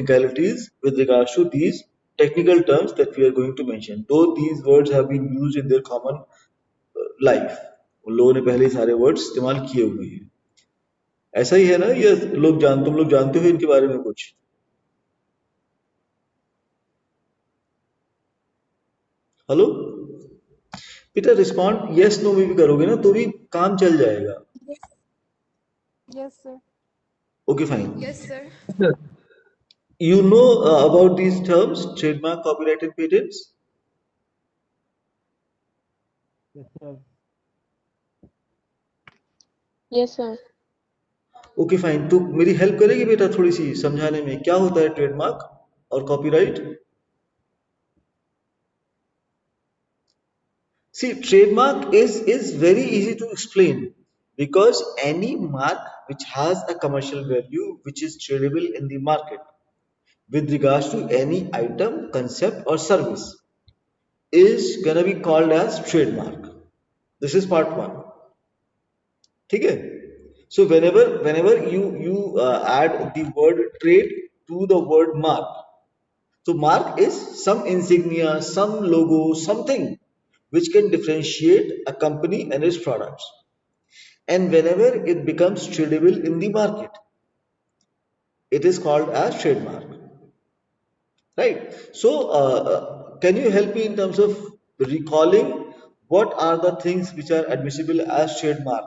technicalities with regards to these technical terms that we are going to mention, though these words have been used in their common life. उन लोगों ने पहले ही सारे words इस्तेमाल किए हुए हैं। ऐसा ही है ना, ये तुम लोग जानते हो इनके बारे में कुछ? हेलो बेटा, रिस्पॉन्ड यस नो में भी करोगे ना तो भी काम चल जाएगा। Yes, sir. Okay fine. Yes, sir. You know about these terms, trademark, copyright and patents? Yes, sir. Yes, sir. Okay fine, तो मेरी हेल्प करेगी बेटा थोड़ी सी समझाने में क्या होता है ट्रेडमार्क और copyright? See, trademark is very easy to explain because any mark which has a commercial value which is tradable in the market with regards to any item, concept or service is gonna be called as trademark. This is part one. ठीक है? So whenever you add the word trade to the word mark, so mark is some insignia, some logo, something which can differentiate a company and its products. And whenever it becomes tradable in the market, it is called as trademark. Right? So can you help me in terms of recalling what are the things which are admissible as trademark?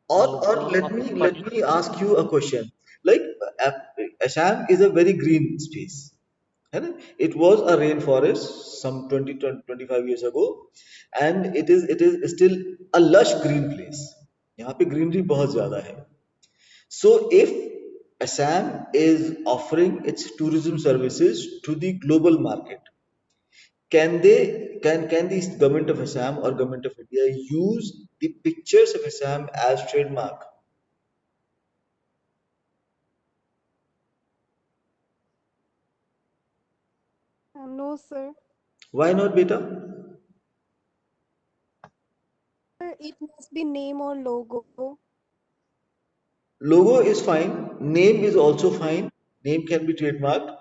Or let me ask you a question. Like Assam is a very green space. है ना? It was a rainforest some 25 years ago, and it is still a lush green place. यहाँ पे greenery बहुत ज़्यादा है. So if Assam is offering its tourism services to the global market, can the government of Assam or government of India use the pictures of Assam as trademark? No, sir. Why not, beta? Sir, it must be name or logo. Logo is fine. Name is also fine. Name can be trademarked.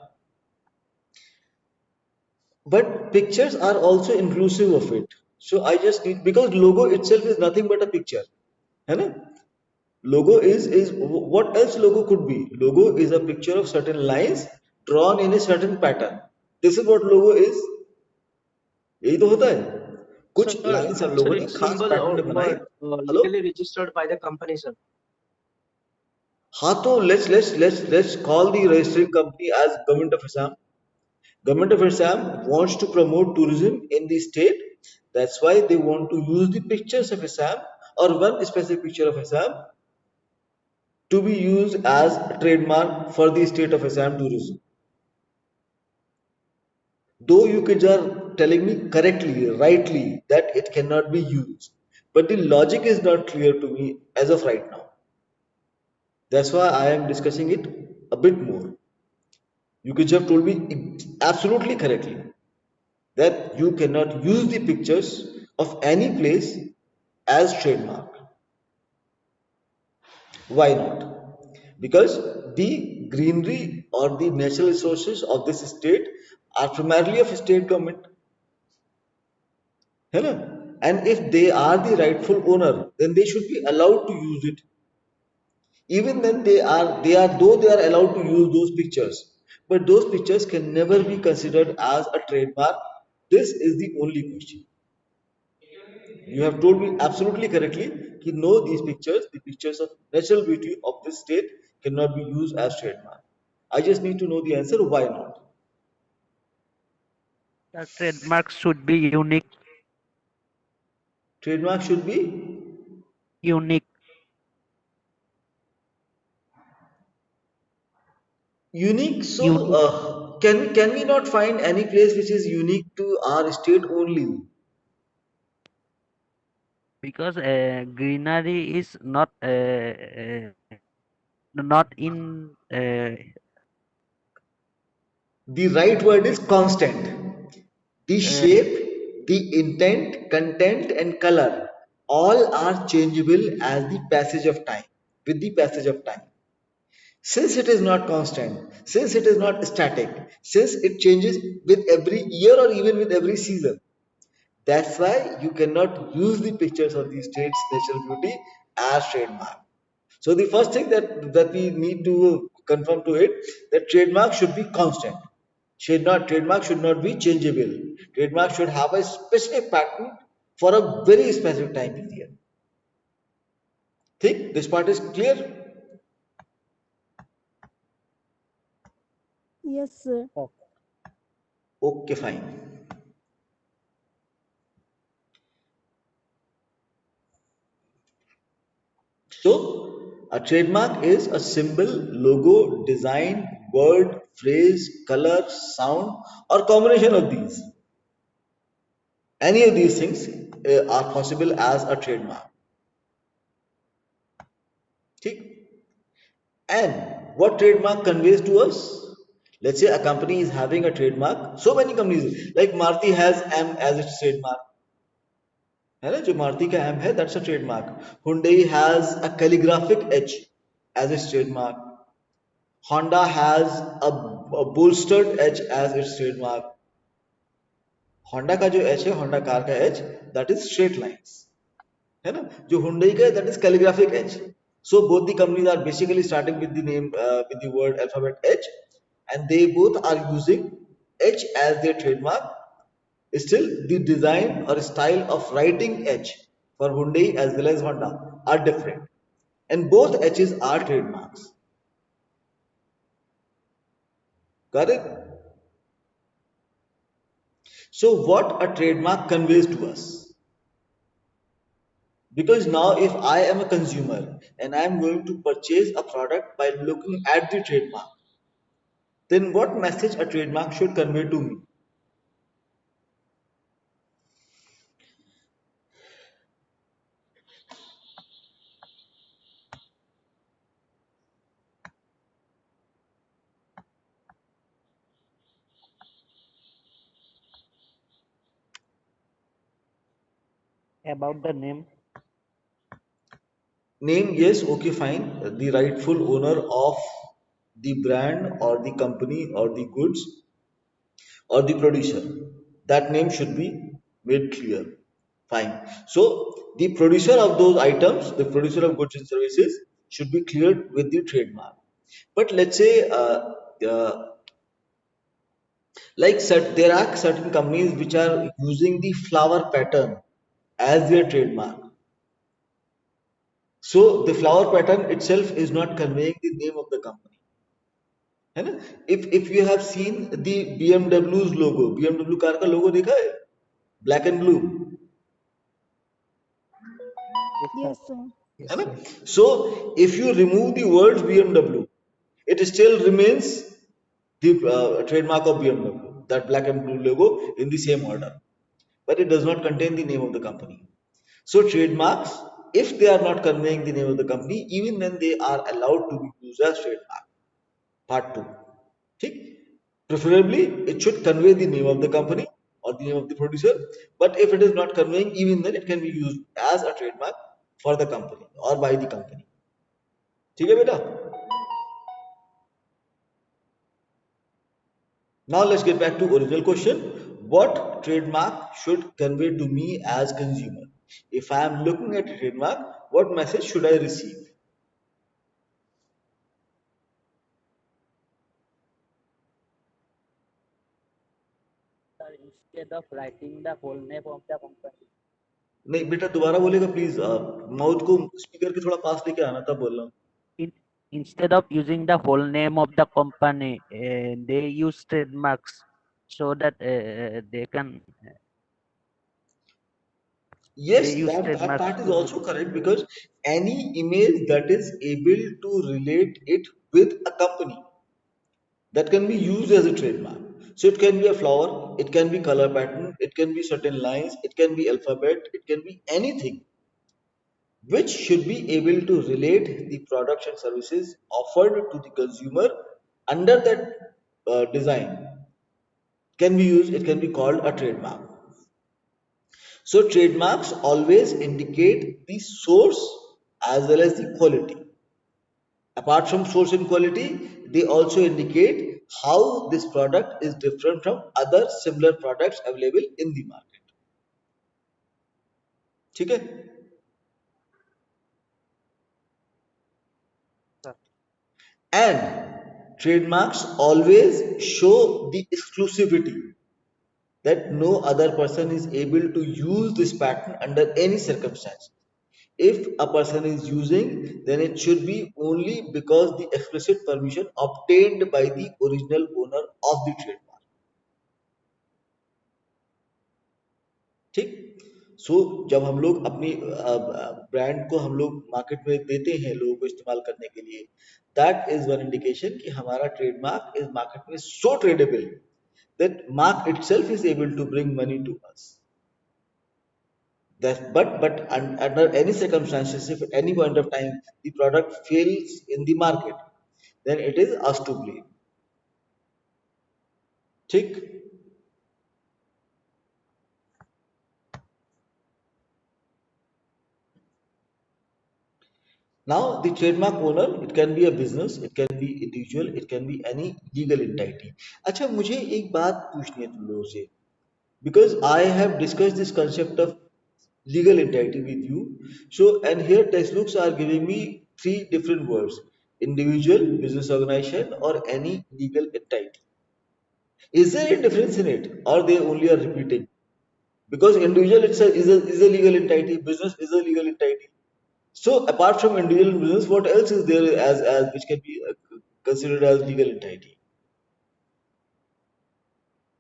But pictures are also inclusive of it. So I just need, because logo itself is nothing but a picture. है ना? Logo is what else logo could be? Logo is a picture of certain lines drawn in a certain pattern. This is what logo is. यही तो होता है. कुछ Sir, lines हम लोगों ने it's खास symbol पैटर्न में or बनाई. Hello. legally registered by the company, sir. हाँ तो let's call the registering company as Government of Assam. Government of Assam wants to promote tourism in the state. That's why they want to use the pictures of Assam or one specific picture of Assam to be used as a trademark for the state of Assam tourism. Though you kids are telling me correctly, rightly, that it cannot be used, but the logic is not clear to me as of right now. That's why I am discussing it a bit more. You kids have told me absolutely correctly that you cannot use the pictures of any place as trademark. Why not? Because the greenery or the natural resources of this state are primarily of state government. है ना? And if they are the rightful owner, then they should be allowed to use it. Even then though they are allowed to use those pictures, but those pictures can never be considered as a trademark. This is the only question. You have told me absolutely correctly that no, these pictures, the pictures of natural beauty of this state cannot be used as trademark. I just need to know the answer, why not? The trademark should be unique. Trademark should be Unique. unique. So Unique. can we not find any place which is unique to our state only? Because greenery is not in The right word is constant. The shape, the intent, content and color all are changeable as the passage of time, with the passage of time. Since it is not constant, since it is not static, since it changes with every year or even with every season, that's why you cannot use the pictures of the state's natural beauty as trademark. So the first thing that we need to confirm to it, that trademark should be constant. Trademark should not be changeable. Trademark should have a specific pattern for a very specific time period. Think this part is clear? Yes, sir. Okay, fine. So, a trademark is a symbol, logo, design, word, phrase, color, sound, or combination of these. Any of these things are possible as a trademark. Okay? And what trademark conveys to us? Let's say a company is having a trademark. So many companies, like Maruti has M as its trademark. है ना जो मारुति का M है, that's a trademark. Hyundai has a calligraphic H as its trademark. Honda has a bolstered H as its trademark. Honda का जो H है, Honda car का H, that is straight lines. है ना जो Hyundai का है, that is calligraphic H. So both the companies are basically starting with the name with the word alphabet H, and they both are using H as their trademark. Still, the design or style of writing H for Hyundai as well as Honda are different, and both H's are trademarks. Got it? So, what a trademark conveys to us? Because now, if I am a consumer and I am going to purchase a product by looking at the trademark, then what message a trademark should convey to me? about the name. Name, yes, okay, fine. The rightful owner of the brand or the company or the goods or the producer. That name should be made clear. Fine. So the producer of those items, the producer of goods and services, should be cleared with the trademark. But let's say, uh, there are certain companies which are using the flower pattern as their trademark. So the flower pattern itself is not conveying the name of the company. है ना? If you have seen the BMW's logo, BMW car का logo देखा है? Black and blue. Yes, sir. है Yes, ना? sir. So if you remove the words BMW, it still remains the trademark of BMW, that black and blue logo in the same order, but it does not contain the name of the company. So trademarks, if they are not conveying the name of the company, even then they are allowed to be used as trademark. Part 2. ठीक? Preferably, it should convey the name of the company or the name of the producer, but if it is not conveying, even then it can be used as a trademark for the company or by the company. ठीक है बेटा? Now let's get back to original question. What trademark should convey to me as consumer? If I am looking at a trademark, what message should I receive? Sir, instead of writing the whole name of the company. नहीं बेटा दोबारा बोलेगा please mouth को speaker के थोड़ा पास लेके आना तब बोल रहा हूँ In, instead of using the whole name of the company, they use trademarks so that they can Yes, they use that trademarks part is to also correct because any image that is able to relate it with a company, that can be used as a trademark. So it can be a flower, it can be color pattern, it can be certain lines, it can be alphabet, it can be anything which should be able to relate the products and services offered to the consumer under that design can be used, it can be called a trademark. So trademarks always indicate the source as well as the quality. Apart from source and quality, they also indicate how this product is different from other similar products available in the market. ठीक है? Sir. And trademarks always show the exclusivity, that no other person is able to use this patent under any circumstance. If a person is using, then it should be only because the explicit permission obtained by the original owner of the trademark. ठीक? सो जब हम लोग अपनी brand को हम लोग market में देते हैं लोगों को इस्तेमाल करने के लिए, दैट इज वन इंडिकेशन कि हमारा ट्रेडमार्क इज मार्केट में सो tradable that mark itself is able to bring money to us. But under any circumstances, if at any point of time the product fails in the market, then it is us to blame. ठीक? Now, the trademark owner, it can be a business, it can be individual, it can be any legal entity. अच्छा मुझे एक बात पूछनी है तुम लोगों से, because I have discussed this concept of legal entity with you. So, and here textbooks are giving me three different words: individual, business organization, or any legal entity. Is there a difference in it, or they only are repeating? Because individual itself is a legal entity, business is a legal entity. So apart from individual business, what else is there as which can be considered as legal entity?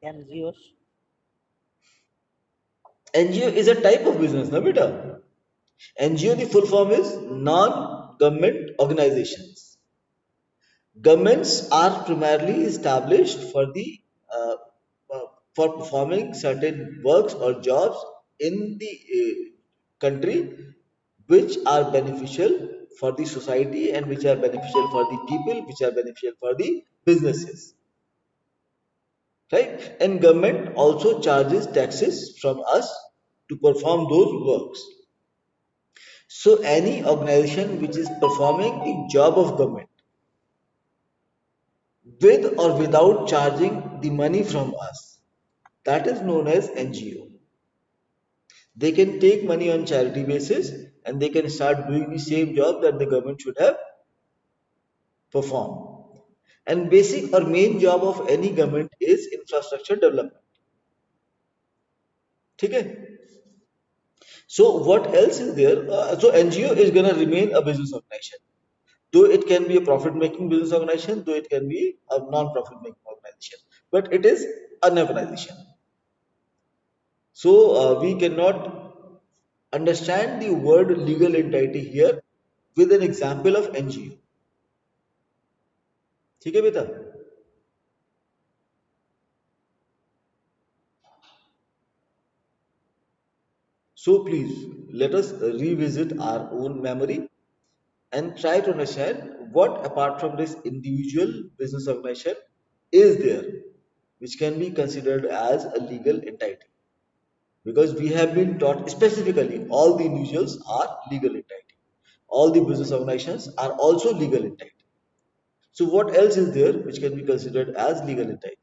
NGOs. NGO is a type of business, na beta? NGO, the full form is non-government organizations. Governments are primarily established uh, uh, for performing certain works or jobs in the country, which are beneficial for the society and which are beneficial for the people, which are beneficial for the businesses, right? And government also charges taxes from us to perform those works. So any organization which is performing the job of government with or without charging the money from us, that is known as NGO. They can take money on charity basis and they can start doing the same job that the government should have performed. And basic or main job of any government is infrastructure development. ठीक है? So what else is there? So NGO is going to remain a business organization. Though it can be a profit-making business organization, though it can be a non-profit-making organization, but it is an organization. So we cannot understand the word legal entity here with an example of NGO. ठीक है बेटा? So please let us revisit our own memory and try to understand what apart from this individual business organization is there which can be considered as a legal entity, because we have been taught specifically all the individuals are legal entity, all the business organizations are also legal entity. So what else is there which can be considered as legal entity?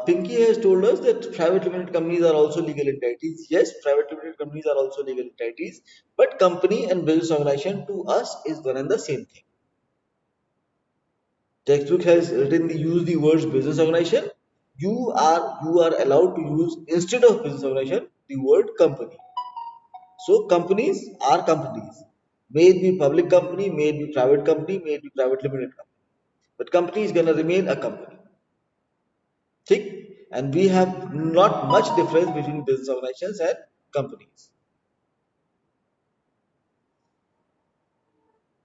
Pinky has told us that private limited companies are also legal entities. Yes, private limited companies are also legal entities, but company and business organization to us is one and the same thing. Textbook has written use the words business organization. You are allowed to use instead of business organization the word company. So companies are companies. May it be public company, may it be private company, may it be private limited company. But company is gonna remain a company. Thick, and we have not much difference between business organizations and companies.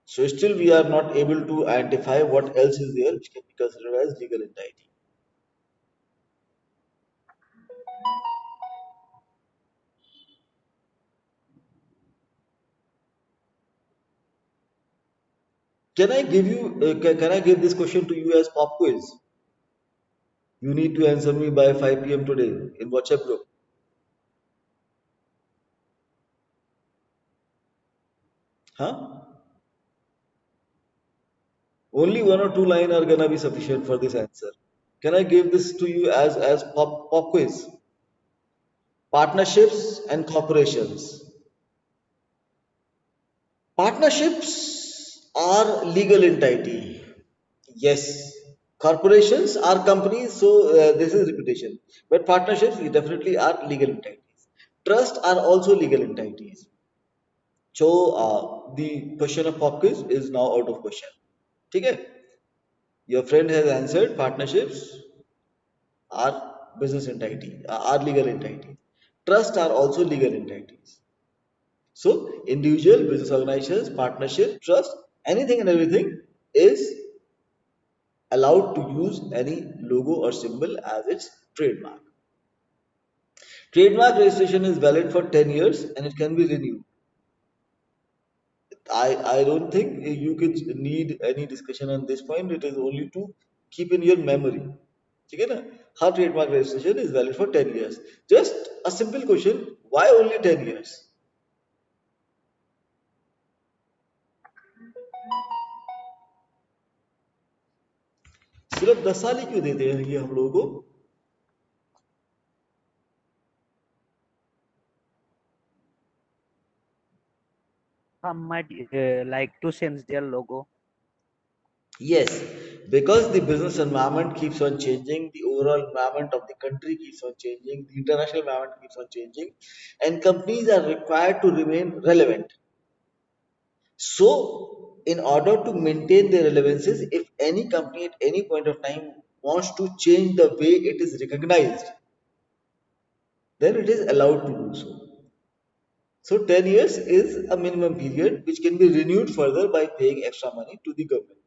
So still we are not able to identify what else is there which can be considered as legal entity. Can I give you? Can I give this question to you as pop quiz? You need to answer me by 5 p.m. today in WhatsApp group. Huh? Only one or two line are gonna be sufficient for this answer. Can I give this to you as pop quiz? Partnerships and corporations. Partnerships are legal entity. Yes. Corporations are companies, so this is repetition. But partnerships definitely are legal entities. Trusts are also legal entities. So the question of pop quiz is now out of question. Okay? Your friend has answered partnerships are business entity, are legal entities. Trusts are also legal entities. So individual, business organizations, partnership, trust, anything and everything is allowed to use any logo or symbol as its trademark. Trademark registration is valid for 10 years and it can be renewed. I don't think you could need any discussion on this point. It is only to keep in your memory. ठीक है ना? How trademark registration is valid for 10 years. Just a simple question, why only 10 years? सिर्फ 10 साल ही क्यों देते हैं ये हम लोगों को? Some might like to change their logo. Yes, because the business environment keeps on changing, the overall environment of the country keeps on changing, the international environment keeps on changing, and companies are required to remain relevant. So, in order to maintain their relevances, if any company at any point of time wants to change the way it is recognized, then it is allowed to do so. So, 10 years is a minimum period which can be renewed further by paying extra money to the government.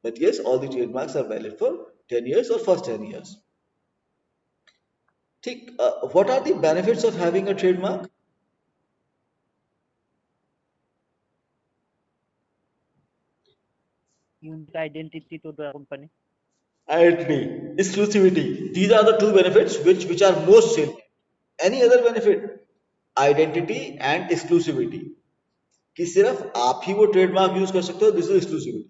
But yes, all the trademarks are valid for 10 years or first 10 years. What are the benefits of having a trademark? Unique identity to the company. Identity, exclusivity. These are the two benefits which are most salient. Any other benefit? Identity and exclusivity. कि सिर्फ आप ही वो trademark use कर सकते हो, this is exclusivity.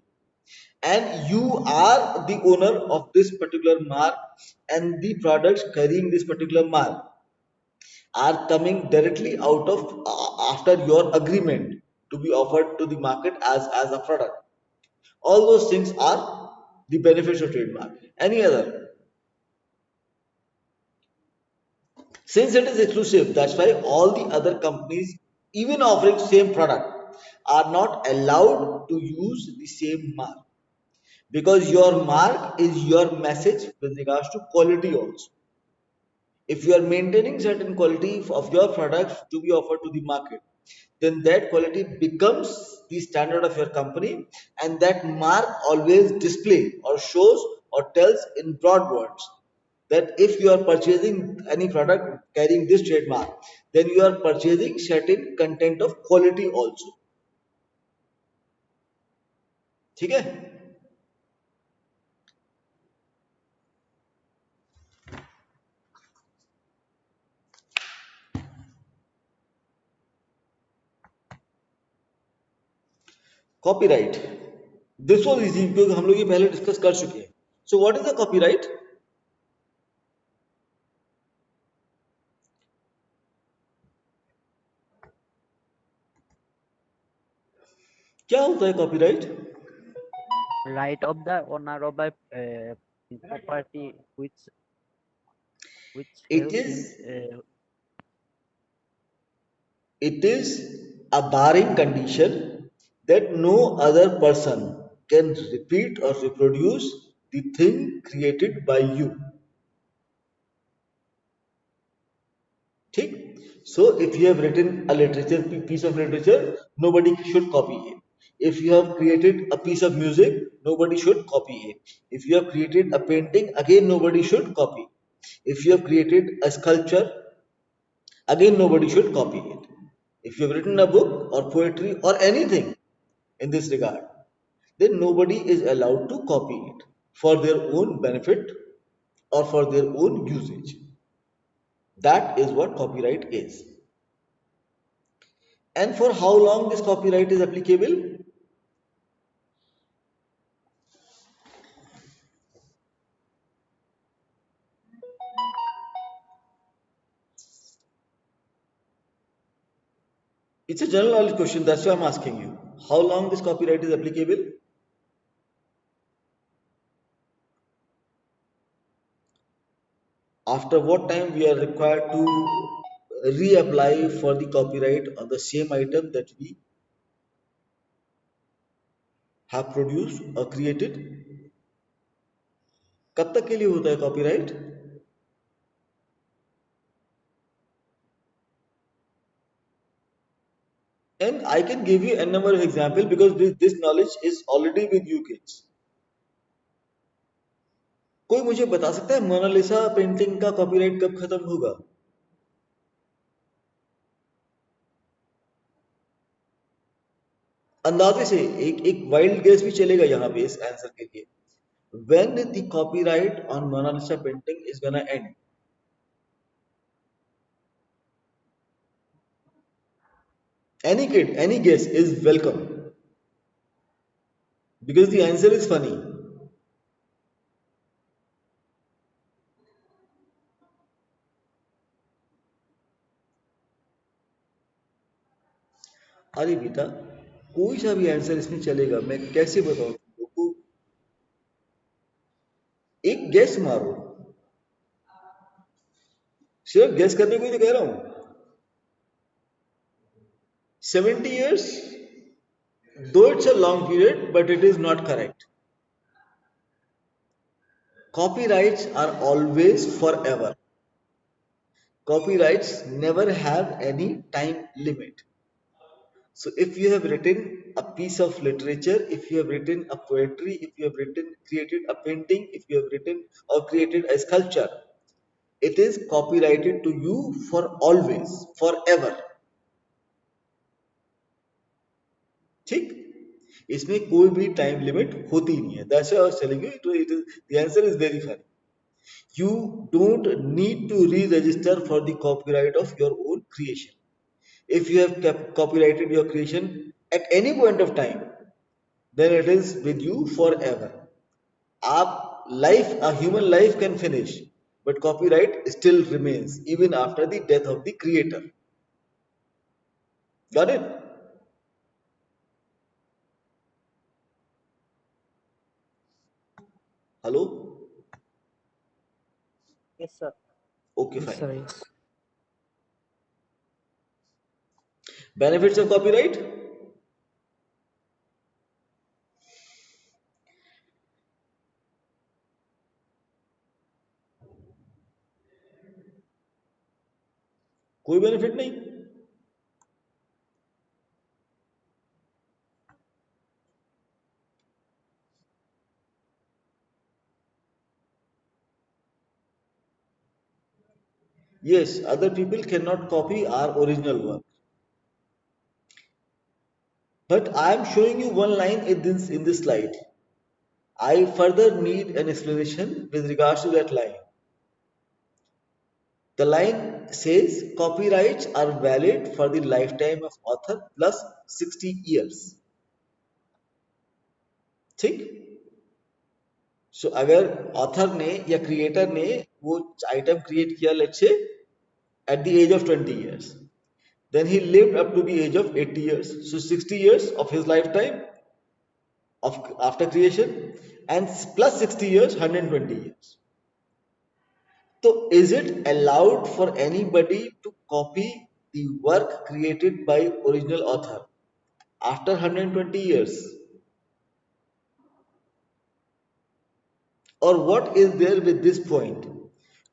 And you are the owner of this particular mark, and the products carrying this particular mark are coming directly out of after your agreement to be offered to the market as a product. All those things are the benefits of trademark. Any other? Since it is exclusive, that's why all the other companies, even offering same product, are not allowed to use the same mark, because your mark is your message with regards to quality also. If you are maintaining certain quality of your products to be offered to the market, then that quality becomes the standard of your company, and that mark always display or shows or tells in broad words that if you are purchasing any product carrying this trademark, then you are purchasing certain content of quality also. ठीक है? Copyright, this was easy क्योंकि हम लोग ये पहले discuss कर चुके हैं. So what is the copyright? क्या होता है copyright? Right of the owner of a property which It helps is in it is a barring condition that no other person can repeat or reproduce the thing created by you. ठीक? So if you have written a literature piece of literature, nobody should copy it. If you have created a piece of music, nobody should copy it. If you have created a painting, again nobody should copy. If you have created a sculpture, again nobody should copy it. If you have written a book or poetry or anything in this regard, then nobody is allowed to copy it for their own benefit or for their own usage. That is what copyright is. And for how long this copyright is applicable? It's a general knowledge question, that's why I'm asking you. How long this copyright is applicable? After what time we are required to reapply for the copyright on the same item that we have produced or created? कब तक के लिए होता है copyright? And I can give you a number of examples because this knowledge is already with you kids. कोई मुझे बता सकता है मोनालिसा पेंटिंग का कॉपीराइट कब खत्म होगा? अंदाजे से एक वाइल्ड गेस भी चलेगा यहाँ पे इस आंसर के लिए. When the copyright on Mona Lisa painting is gonna end? Any kid, any guess is welcome because the answer is funny. अरे बेटा कोई सा भी आंसर इसमें चलेगा, मैं कैसे बताऊं तुम लोगों को? एक गेस मारो, सिर्फ गेस करने को ही तो कह रहा हूं. 70 years, though it's a long period, but it is not correct. Copyrights are always forever. Copyrights never have any time limit. So if you have written a piece of literature, if you have written a poetry, if you have written created a painting, if you have written or created a sculpture, it is copyrighted to you for always, forever. ठीक, इसमें कोई भी time limit होती नहीं है. That's why I was telling you the answer is very funny. You don't need to re-register for the copyright of your own creation. If you have copyrighted your creation at any point of time, then it is with you forever. A human life can finish, but copyright still remains even after the death of the creator. Got it? Hello? Yes, sir. Okay, Yes, fine. sir. Yes. Benefits of copyright? कोई benefit नहीं. Yes, other people cannot copy our original work. But I am showing you one line in this slide. I further need an explanation with regards to that line. The line says copyrights are valid for the lifetime of author plus 60 years. ठीक? So अगर author ने या creator ने वो item create किया let's say at the age of 20 years, then he lived up to the age of 80 years. So 60 years of his lifetime of after creation and plus 60 years, 120 years. So is it allowed for anybody to copy the work created by original author after 120 years? Or what is there with this point?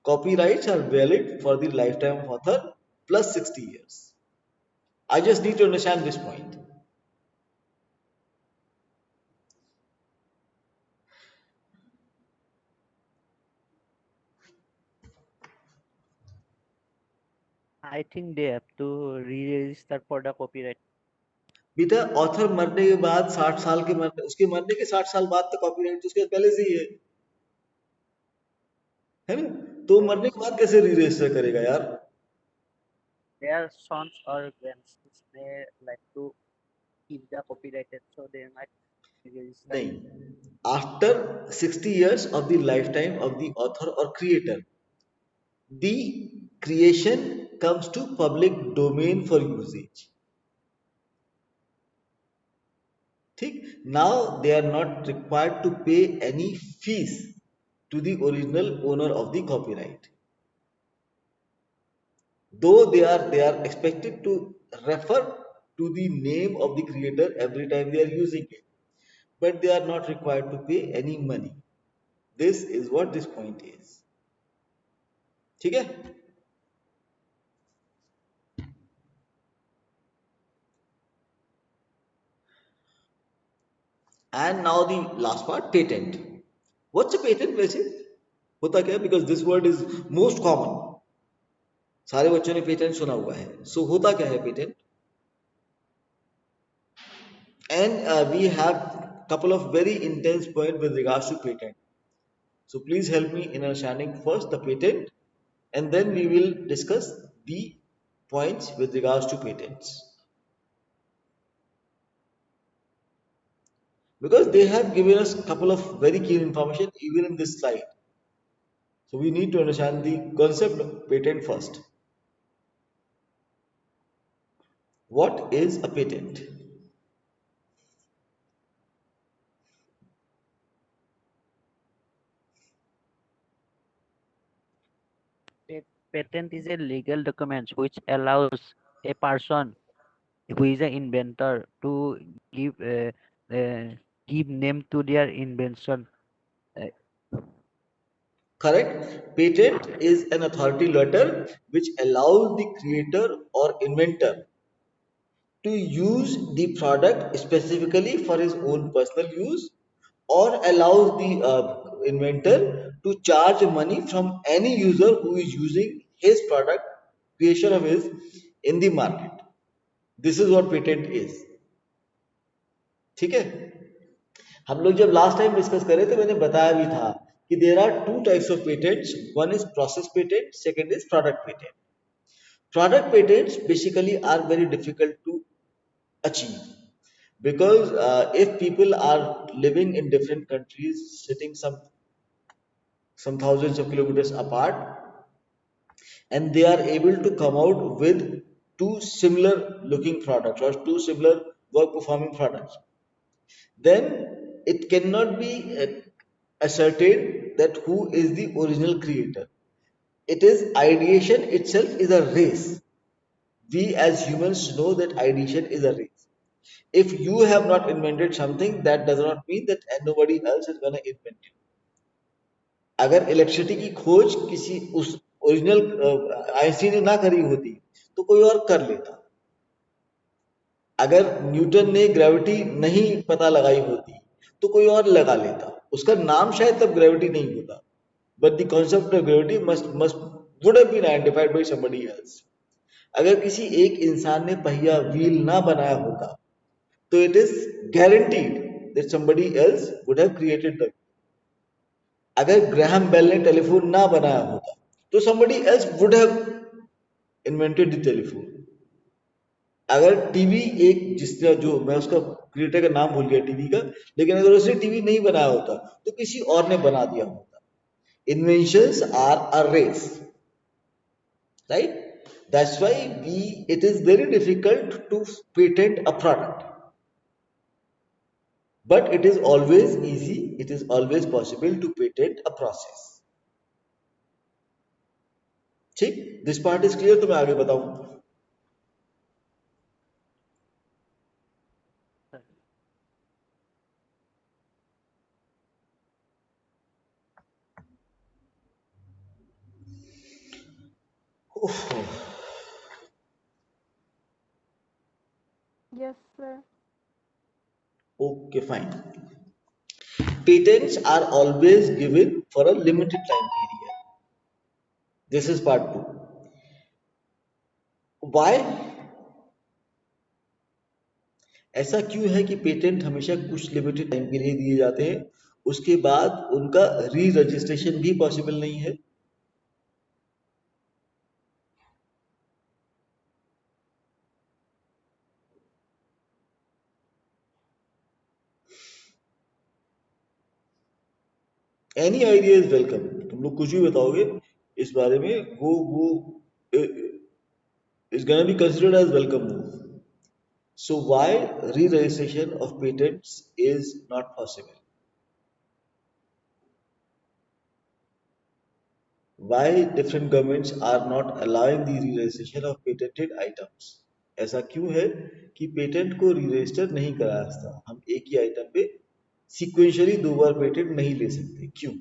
Copyrights are valid for the lifetime of author plus 60 years. I just need to understand this point. I think they have to re-register for the copyright. बेटा author मरने के बाद 60 साल के उसके मरने के 60 साल बाद तो कॉपीराइट तो उसके पहले से ही है ना? तो मरने के बाद कैसे री रजिस्टर करेगा यार? Their sons or grandsons may like to keep the copyrighted, so they might register. नहीं, after 60 years of the lifetime of the author or creator, the creation comes to public domain for usage. ठीक, now they are not required to pay any fees to the original owner of the copyright, though they are expected to refer to the name of the creator every time they are using it, but they are not required to pay any money. This is what this point is. ठीक है? And now the last part, patent. What's a patent वैसे? होता क्या? Because this word is most common. सारे बच्चों ने patent सुना हुआ है. So होता क्या है patent? And we have couple of very intense points with regards to patent. So please help me in understanding first the patent, and then we will discuss the points with regards to patents. Because they have given us a couple of very key information even in this slide. So we need to understand the concept of patent first. What is a patent? Patent is a legal document which allows a person who is an inventor to give name to their invention. Uh, Correct. Patent is an authority letter which allows the creator or inventor to use the product specifically for his own personal use, or allows the inventor to charge money from any user who is using his product, creation of his, in the market. This is what patent is. ठीक है? हम लोग जब last time discuss करे थे मैंने बताया भी था कि there are two types of patents. One is process patent, second is product patent. Product patents basically are very difficult to achieve, because if people are living in different countries, sitting some thousands of kilometers apart, and they are able to come out with two similar looking products or two similar work performing products, then it cannot be ascertained that who is the original creator. It is ideation itself is a race. We as humans know that ideation is a race. If you have not invented something, that does not mean that nobody else is gonna invent it. अगर electricity की खोज किसी उस original Einstein ने ना करी होती तो कोई और कर लेता. अगर न्यूटन ने ग्रेविटी नहीं पता लगाई होती तो कोई और लगा लेता. उसका नाम शायद तब ग्रेविटी नहीं होता, but the concept of gravity must would have been identified by somebody else. अगर किसी एक इंसान ने पहिया व्हील ना बनाया होता तो it is guaranteed that somebody else would have created the. अगर ग्राहम बेल ने टेलीफोन ना बनाया होता तो somebody else would have invented the telephone. अगर टीवी एक जिसने जो मैं उसका क्रिएटर का नाम भूल गया टीवी का, लेकिन अगर उसने टीवी नहीं बनाया होता तो किसी और ने बना दिया होता. Inventions are a race, right? That's why it is very difficult to patent a product, but it is always easy, it is always possible to patent a process. ठीक, दिस पार्ट इज क्लियर. तो मैं आगे बताऊं. Yes, sir. Okay, fine. Patents are always given for a limited time period. This is part 2. Why? ऐसा क्यों है कि patent हमेशा कुछ लिमिटेड टाइम के लिए दिए जाते हैं, उसके बाद उनका री रजिस्ट्रेशन भी पॉसिबल नहीं है? Any idea is welcome. तुम लोग कुछ भी बताओगे इस बारे में, वो is gonna be considered as welcome move. So why re-registration of patents is not possible? Why different governments are not allowing the re-registration of patented items? ऐसा क्यों है कि पेटेंट को री-रजिस्टर नहीं करा सकता? हम एक ही आइटम पे सीक्वेंशियली दो बार पेटेंट नहीं ले सकते, क्यों?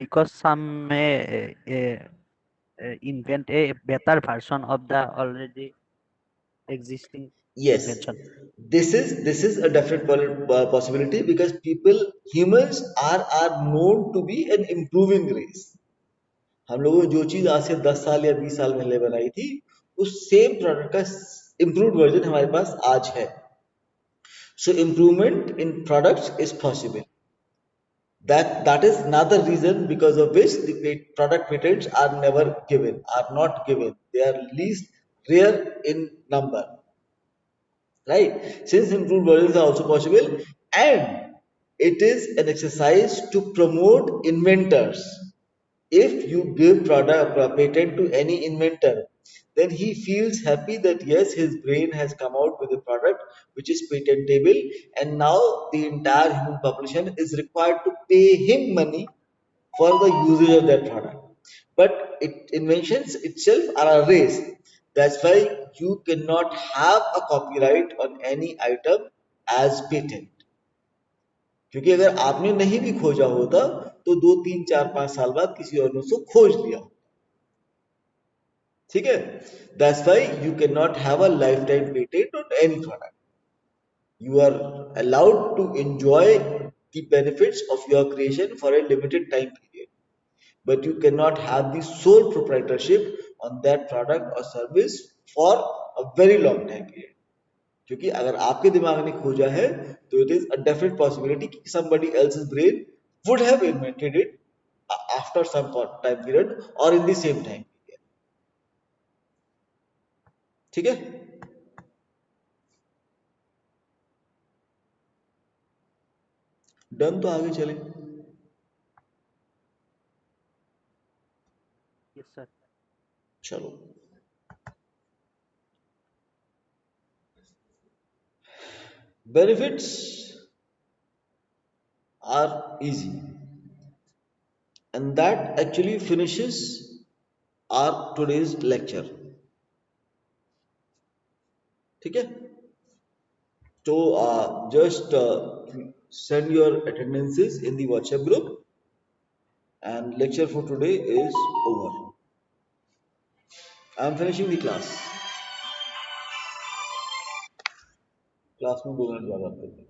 Because some may invent a better version of the already existing Yes, invention. this is a definite possibility, because humans are known to be an improving race. हम लोगों ने जो चीज आज से 10 साल या 20 साल पहले बनाई थी, उस सेम प्रोडक्ट का इम्प्रूव्ड वर्जन हमारे पास आज है. So improvement in products is possible. That is another reason because of which the product patents are never given, are not given. They are least rare in number, right? Since improved versions are also possible, and it is an exercise to promote inventors. If you give product patent to any inventor, then he feels happy that yes, his brain has come out with a product which is patentable, and now the entire human population is required to pay him money for the usage of that product. But inventions itself are a race. That's why you cannot have a copyright on any item as patent. क्योंकि अगर आपने नहीं भी खोजा होता तो 2 3 4 5 साल बाद किसी और ने उसको खोज लिया. ठीक है? That's why you cannot have a lifetime patent on any product. You are allowed to enjoy the benefits of your creation for a limited time period, but you cannot have the sole proprietorship on that product or service for a very long time period. क्योंकि अगर आपके दिमाग ने खोजा है तो it is a definite possibility कि somebody else's brain would have invented it after some time period or in the same time period. ठीक है? डन, तो आगे चले. Yes, sir. चलो. Benefits are easy, and that actually finishes our today's lecture. ठीक है? तो just send your attendances in the WhatsApp group, and lecture for today is over. I am finishing the class. Class में 2 minute बाद आते हैं.